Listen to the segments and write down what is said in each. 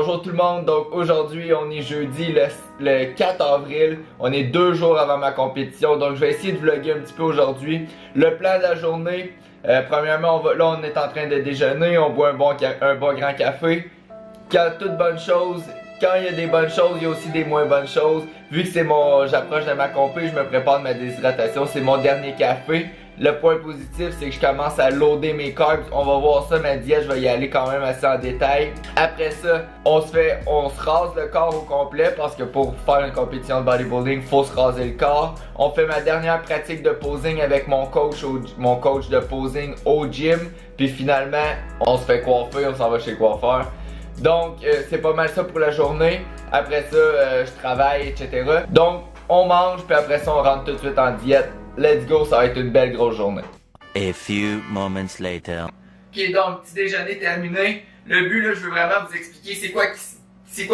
Bonjour tout le monde, donc aujourd'hui on est jeudi le 4 avril, on est 2 jours avant ma compétition, donc je vais essayer de vlogger un petit peu aujourd'hui. Le plan de la journée, premièrement là on est en train de déjeuner, on boit un bon grand café. Quand il y a des bonnes choses, il y a aussi des moins bonnes choses. Vu que j'approche de ma compé, je me prépare de ma déshydratation, c'est mon dernier café. Le point positif, c'est que je commence à loader mes carbs. On va voir ça, ma diète, je vais y aller quand même assez en détail. Après ça, on se rase le corps au complet parce que pour faire une compétition de bodybuilding, faut se raser le corps. On fait ma dernière pratique de posing avec mon coach de posing au gym. Puis finalement, on se fait coiffer, on s'en va chez le coiffeur. Donc, c'est pas mal ça pour la journée. Après ça, je travaille, etc. Donc, on mange, puis après ça, on rentre tout de suite en diète. Let's go, ça va être une belle grosse journée. A few moments later. Ok, donc, petit déjeuner terminé. Le but, là, je veux vraiment vous expliquer c'est quoi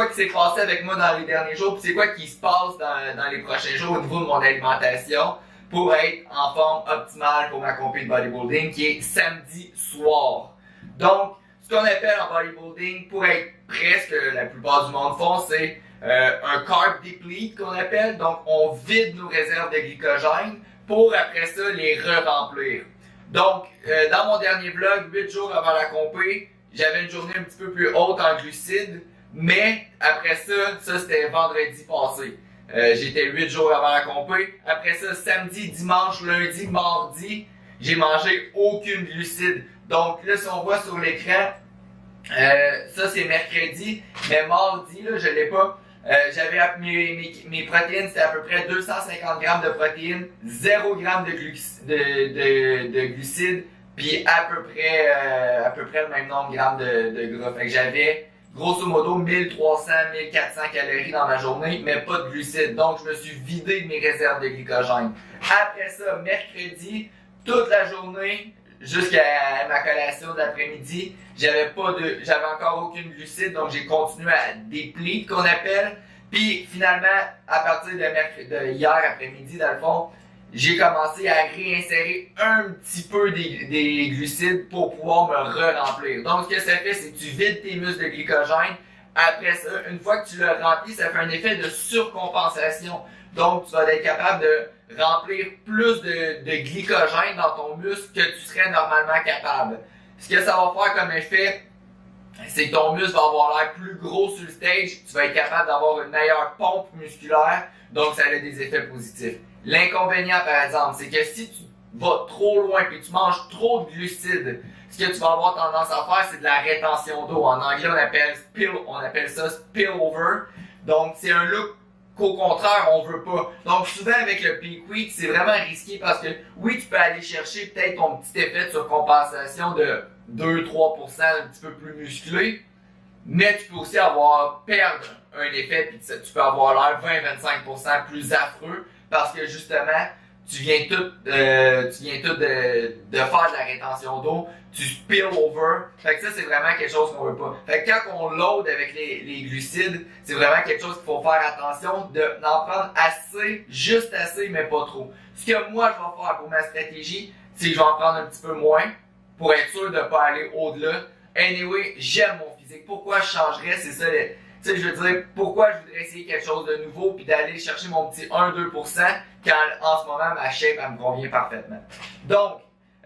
qui s'est passé avec moi dans les derniers jours, puis c'est quoi qui se passe dans les prochains jours au niveau de mon alimentation pour être en forme optimale pour ma compétition de bodybuilding qui est samedi soir. Donc, ce qu'on appelle en bodybuilding, pour être prêt, ce que la plupart du monde font, c'est un carb deplete qu'on appelle. Donc, on vide nos réserves de glycogène pour après ça les re-remplir. Donc, dans mon dernier vlog, 8 jours avant la compé, j'avais une journée un petit peu plus haute en glucides, mais après ça c'était vendredi passé. J'étais 8 jours avant la compé. Après ça, samedi, dimanche, lundi, mardi, j'ai mangé aucune glucide. Donc là, si on voit sur l'écran, ça c'est mercredi, mais mardi, là, je l'ai pas. J'avais mes protéines, c'était à peu près 250 grammes de protéines, 0 grammes de glucides, puis à peu près le même nombre de grammes de gras. Fait que j'avais grosso modo 1300-1400 calories dans ma journée, mais pas de glucides. Donc je me suis vidé de mes réserves de glycogène. Après ça, mercredi, toute la journée, jusqu'à ma collation d'après-midi, j'avais encore aucune glucide, donc j'ai continué à dépleter qu'on appelle. Puis finalement, à partir de hier après-midi, dans le fond, j'ai commencé à réinsérer un petit peu des glucides pour pouvoir me re-remplir. Donc ce que ça fait, c'est que tu vides tes muscles de glycogène. Après ça, une fois que tu le remplis, ça fait un effet de surcompensation. Donc tu vas être capable de remplir plus de glycogène dans ton muscle que tu serais normalement capable. Ce que ça va faire comme effet, c'est que ton muscle va avoir l'air plus gros sur le stage, tu vas être capable d'avoir une meilleure pompe musculaire, donc ça a des effets positifs. L'inconvénient par exemple, c'est que si tu vas trop loin et tu manges trop de glucides, ce que tu vas avoir tendance à faire, c'est de la rétention d'eau. En anglais, on appelle ça spillover. Donc c'est un look qu'au contraire, on veut pas. Donc souvent avec le peak week, c'est vraiment risqué parce que oui, tu peux aller chercher peut-être ton petit effet de surcompensation de 2-3% un petit peu plus musclé, mais tu peux aussi perdre un effet puis tu peux avoir l'air 20-25% plus affreux parce que justement, tu viens tout de faire de la rétention d'eau, tu spill over. Fait que ça, c'est vraiment quelque chose qu'on veut pas. Fait que quand on load avec les glucides, c'est vraiment quelque chose qu'il faut faire attention d'en prendre assez, juste assez, mais pas trop. Ce que moi, je vais faire pour ma stratégie, c'est que je vais en prendre un petit peu moins pour être sûr de pas aller au-delà. Anyway, j'aime mon physique. Pourquoi je changerais? C'est ça, tu sais, je veux dire, pourquoi je voudrais essayer quelque chose de nouveau puis d'aller chercher mon petit 1-2% quand en ce moment ma shape elle me convient parfaitement. Donc,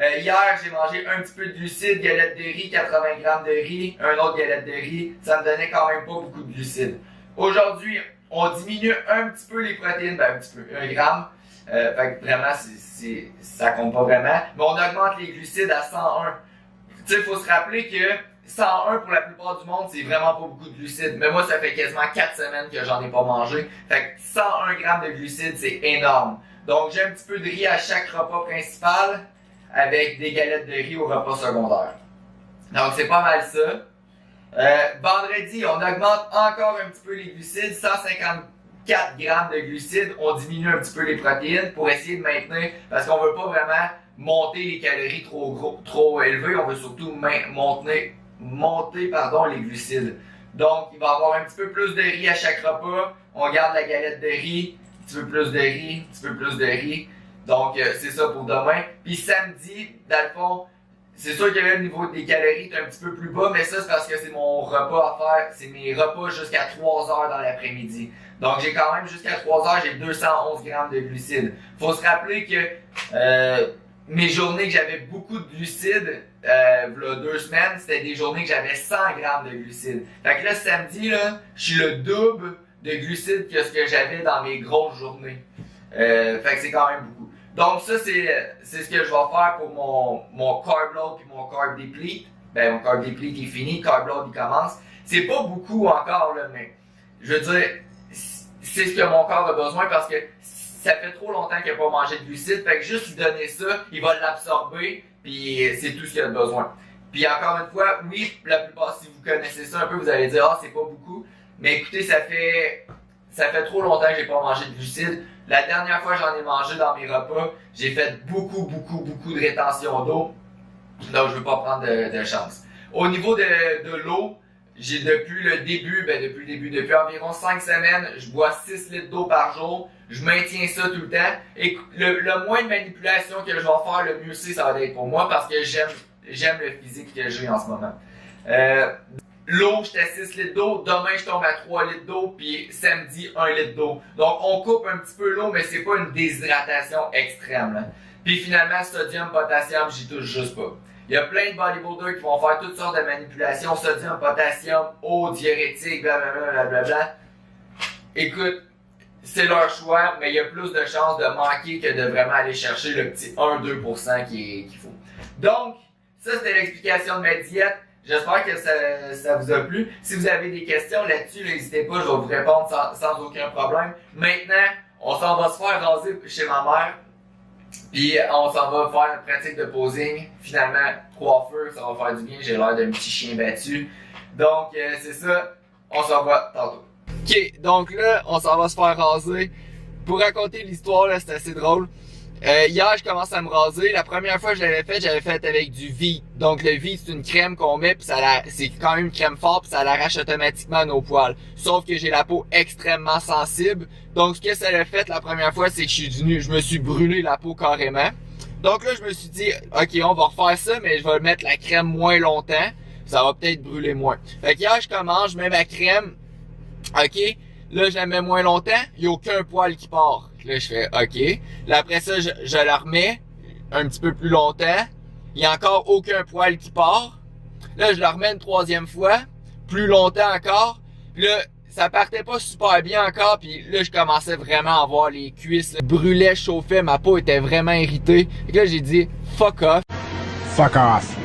hier j'ai mangé un petit peu de glucides, galette de riz, 80 grammes de riz, un autre galette de riz, ça me donnait quand même pas beaucoup de glucides. Aujourd'hui, on diminue un petit peu les protéines, un petit peu, 1 gramme. Fait que vraiment, ça compte pas vraiment, mais on augmente les glucides à 101. Tu sais, il faut se rappeler que 101 pour la plupart du monde, c'est vraiment pas beaucoup de glucides. Mais moi, ça fait quasiment 4 semaines que j'en ai pas mangé. Fait que 101 grammes de glucides, c'est énorme. Donc, j'ai un petit peu de riz à chaque repas principal avec des galettes de riz au repas secondaire. Donc, c'est pas mal ça. Vendredi, on augmente encore un petit peu les glucides, 154 grammes de glucides. On diminue un petit peu les protéines pour essayer de maintenir, parce qu'on veut pas vraiment monter les calories trop élevées. On veut surtout monter les glucides. Donc, il va y avoir un petit peu plus de riz à chaque repas. On garde la galette de riz, un petit peu plus de riz, un petit peu plus de riz. Donc, c'est ça pour demain. Puis samedi, dans le fond, c'est sûr que là, le niveau des calories est un petit peu plus bas, mais ça, c'est parce que c'est mon repas à faire. C'est mes repas jusqu'à 3 heures dans l'après-midi. Donc, j'ai quand même jusqu'à 3 heures, j'ai 211 grammes de glucides. Faut se rappeler que mes journées que j'avais beaucoup de glucides, là, 2 semaines, c'était des journées que j'avais 100 grammes de glucides. Fait que là, samedi, là, je suis le double de glucides que ce que j'avais dans mes grosses journées. Fait que c'est quand même beaucoup. Donc ça, c'est ce que je vais faire pour mon carb load puis mon carb deplete. Ben, mon carb deplete est fini, carb load il commence. C'est pas beaucoup encore, là, mais je veux dire, c'est ce que mon corps a besoin parce que ça fait trop longtemps qu'il n'a pas mangé de glucides. Fait que juste lui donner ça, il va l'absorber, puis c'est tout ce qu'il a besoin. Puis encore une fois, oui, la plupart, si vous connaissez ça un peu, vous allez dire « Ah, c'est pas beaucoup ». Mais écoutez, ça fait trop longtemps que j'ai pas mangé de glucides. La dernière fois que j'en ai mangé dans mes repas, j'ai fait beaucoup de rétention d'eau. Donc, je veux pas prendre de chance. Au niveau de l'eau, j'ai depuis environ 5 semaines, je bois 6 litres d'eau par jour. Je maintiens ça tout le temps. Et le moins de manipulation que je vais faire, le mieux ça va être pour moi parce que j'aime le physique que j'ai en ce moment. L'eau, j'étais à 6 litres d'eau. Demain, je tombe à 3 litres d'eau. Puis samedi, 1 litre d'eau. Donc, on coupe un petit peu l'eau, mais c'est pas une déshydratation extrême. Là. Puis finalement, sodium, potassium, j'y touche juste pas. Il y a plein de bodybuilders qui vont faire toutes sortes de manipulations. Sodium, potassium, eau, diurétique, blablabla. Écoute, c'est leur choix, mais il y a plus de chances de manquer que de vraiment aller chercher le petit 1-2% qu'il faut. Donc, ça c'était l'explication de ma diète. J'espère que ça vous a plu. Si vous avez des questions là-dessus, n'hésitez pas, je vais vous répondre sans aucun problème. Maintenant, on s'en va se faire raser chez ma mère. Puis on s'en va faire une pratique de posing. Finalement, coiffeur, ça va faire du bien. J'ai l'air d'un petit chien battu. Donc, c'est ça. On s'en va tantôt. Ok, donc là, on s'en va se faire raser. Pour raconter l'histoire, là, c'est assez drôle. Hier, je commence à me raser. La première fois que j'avais fait avec du V. Donc le V, c'est une crème qu'on met, puis c'est quand même une crème forte, puis ça l'arrache automatiquement nos poils. Sauf que j'ai la peau extrêmement sensible. Donc ce que ça a fait la première fois, c'est que je me suis brûlé la peau carrément. Donc là, je me suis dit, ok, on va refaire ça, mais je vais mettre la crème moins longtemps. Ça va peut-être brûler moins. Fait que hier, je commence, je mets ma crème. Ok, là, je la mets moins longtemps, il n'y a aucun poil qui part. Là, je fais OK. Là, après ça, je la remets un petit peu plus longtemps. Il n'y a encore aucun poil qui part. Là, je la remets une troisième fois. Plus longtemps encore. Puis là, ça partait pas super bien encore. Puis là, je commençais vraiment à avoir les cuisses brûlaient, chauffaient. Ma peau était vraiment irritée. Et là, j'ai dit fuck off. Fuck off.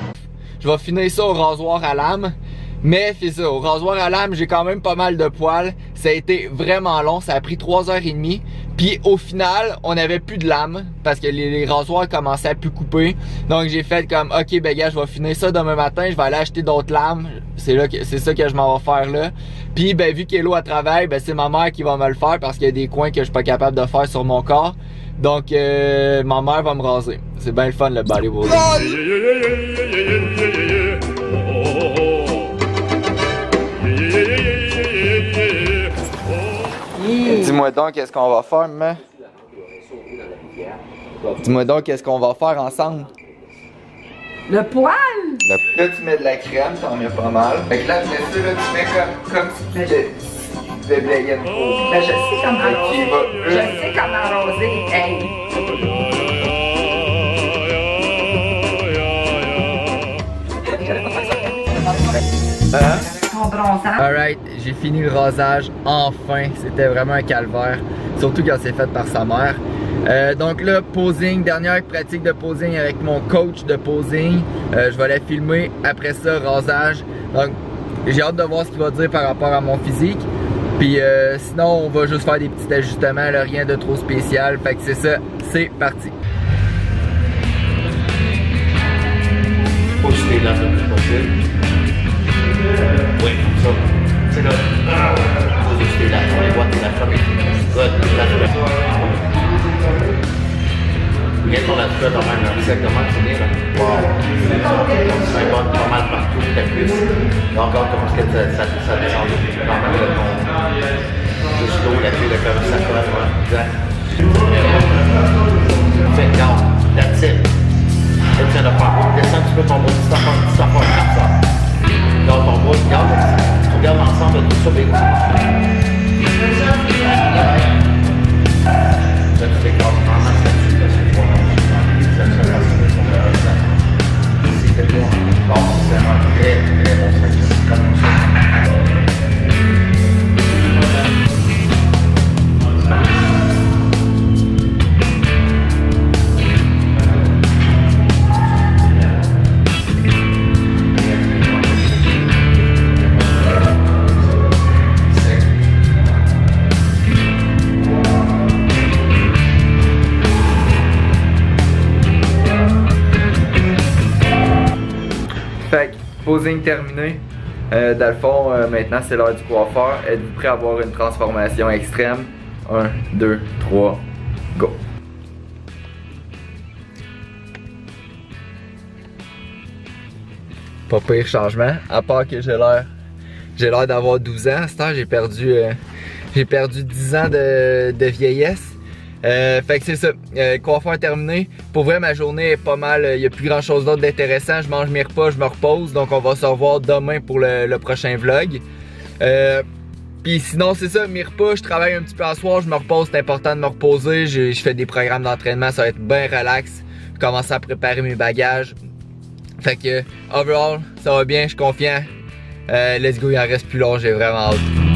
Je vais finir ça au rasoir à lame. Mais c'est ça, au rasoir à lame, j'ai quand même pas mal de poils. Ça a été vraiment long, ça a pris 3h30. Puis au final, on n'avait plus de lame parce que les rasoirs commençaient à plus couper. Donc j'ai fait comme, ok ben gars, je vais finir ça demain matin, je vais aller acheter d'autres lames. C'est ça que je m'en vais faire là. Puis ben vu qu'Hello à travail, ben c'est ma mère qui va me le faire parce qu'il y a des coins que je suis pas capable de faire sur mon corps. Donc ma mère va me raser. C'est bien le fun le bodybuilding. Dis-moi donc qu'est-ce qu'on va faire, maman? Dis-moi donc qu'est-ce qu'on va faire ensemble? Le poil? Là, tu mets de la crème, t'en mets pas mal. Fait que là, après ça, là, tu mets comme si tu déblayais une peau. Ben, je sais comment arroser. Je sais comment arroser. Hey! Alright, j'ai fini le rasage, enfin, c'était vraiment un calvaire, surtout quand c'est fait par sa mère. Donc là, posing, dernière pratique de posing avec mon coach de posing, je vais la filmer, après ça, rasage. Donc j'ai hâte de voir ce qu'il va dire par rapport à mon physique. Puis sinon, on va juste faire des petits ajustements, là, rien de trop spécial, fait que c'est ça, c'est parti. Faut que je stay là le plus possible. Oui, comme ça. C'est là. Faut que je stay là. On les voit, t'es là. Good. Là, je vais. Regarde ton attitude quand même. Exactement, c'est bien là. Wow. Ça importe pas mal partout, ta cuisse. Encore, comment est-ce que ça descend quand même de ton. Juste l'eau, la cuisse, comme ça colle. Ouais, exact. Fait, non, that's it. Là, tu viens de faire quoi? Descends un petit peu ton bras, tu t'en fais comme ça. Regarde ton bras, tu regardes l'ensemble de tout ça, ben, là, tu t'écrases vraiment là-dessus, parce que tu vois, c'était bon. Bon, c'est un très bon sac. Comme ça. Fait que, posing terminé. Dans le fond, maintenant c'est l'heure du coiffeur. Êtes-vous prêt à avoir une transformation extrême? 1, 2, 3, go! Pas pire changement, à part que j'ai l'air d'avoir 12 ans. À cette heure, j'ai perdu 10 ans de vieillesse. Fait que c'est ça, coiffeur terminé. Pour vrai, ma journée est pas mal, il n'y a plus grand chose d'autre d'intéressant. Je mange mes repas, je me repose. Donc on va se revoir demain pour le prochain vlog. Puis sinon c'est ça, mes repas, je travaille un petit peu à soir, je me repose, c'est important de me reposer. Je fais des programmes d'entraînement, ça va être bien relax. Je commence à préparer mes bagages. Fait que overall, ça va bien, je suis confiant. Let's go, il en reste plus long, j'ai vraiment hâte.